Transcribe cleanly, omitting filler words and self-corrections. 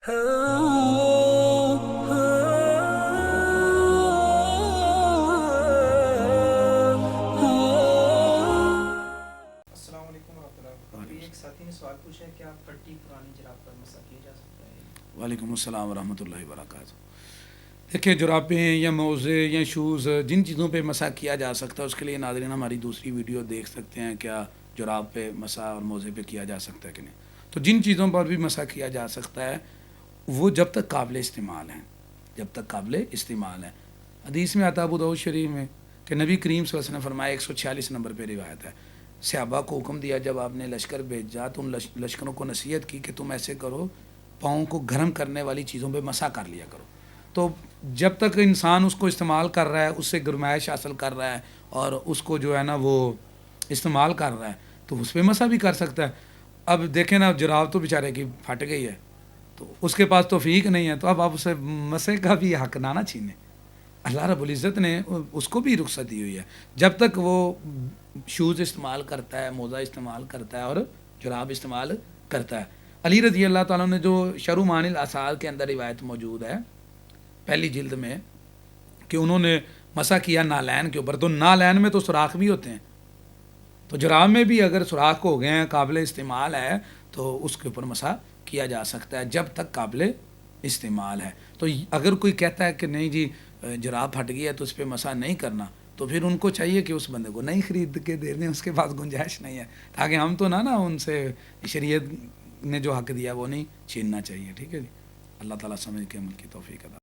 علیکم ورحمۃ اللہ وبرکاتہ۔ ایک ساتھی نے سوال پوچھا ہے کہ آپ پھٹی پرانی جراب پر مسح کیا جا سکتا ہے؟ وعلیکم السلام ورحمۃ اللہ وبرکاتہ۔ دیکھیں، جرابیں یا موزے یا شوز جن چیزوں پہ مسح کیا جا سکتا ہے اس کے لیے ناظرین ہماری دوسری ویڈیو دیکھ سکتے ہیں، کیا جراب پہ مسح اور موزے پہ کیا جا سکتا ہے کہ نہیں۔ تو جن چیزوں پر بھی مسح کیا جا سکتا ہے وہ جب تک قابل استعمال ہیں، جب تک قابل استعمال ہیں۔ حدیث میں آتا ابو داؤد شریف میں کہ نبی کریم صلی اللہ علیہ وسلم نے فرمایا، 146 نمبر پہ روایت ہے، صحابہ کو حکم دیا جب آپ نے لشکر بھیجا تو ان لشکروں کو نصیحت کی کہ تم ایسے کرو، پاؤں کو گرم کرنے والی چیزوں پہ مسح کر لیا کرو۔ تو جب تک انسان اس کو استعمال کر رہا ہے، اس سے گرمائش حاصل کر رہا ہے اور اس کو جو ہے نا وہ استعمال کر رہا ہے تو اس پہ مسح بھی کر سکتا ہے۔ اب دیکھیں نا، جراب تو بیچارے کی پھٹ گئی ہے تو اس کے پاس توفیق نہیں ہے، تو اب آپ اسے مسح کا بھی حق نہ چھینیں۔ اللہ رب العزت نے اس کو بھی رخصت دی ہوئی ہے، جب تک وہ شوز استعمال کرتا ہے، موزہ استعمال کرتا ہے اور جراب استعمال کرتا ہے۔ علی رضی اللہ تعالیٰ نے جو شرح معانی الاثار کے اندر روایت موجود ہے پہلی جلد میں کہ انہوں نے مسح کیا نالین کے اوپر، تو نالین میں تو سوراخ بھی ہوتے ہیں، تو جراب میں بھی اگر سوراخ ہو گئے ہیں، قابل استعمال ہے، تو اس کے اوپر مسح کیا جا سکتا ہے جب تک قابل استعمال ہے۔ تو اگر کوئی کہتا ہے کہ نہیں جی جراب پھٹ گیا ہے تو اس پہ مسح نہیں کرنا، تو پھر ان کو چاہیے کہ اس بندے کو نہیں خرید کے دے دیں، اس کے پاس گنجائش نہیں ہے، تاکہ ہم تو نہ ان سے شریعت نے جو حق دیا وہ نہیں چھیننا چاہیے۔ ٹھیک ہے جی، اللہ تعالیٰ سمجھ کے عمل کی توفیق عطا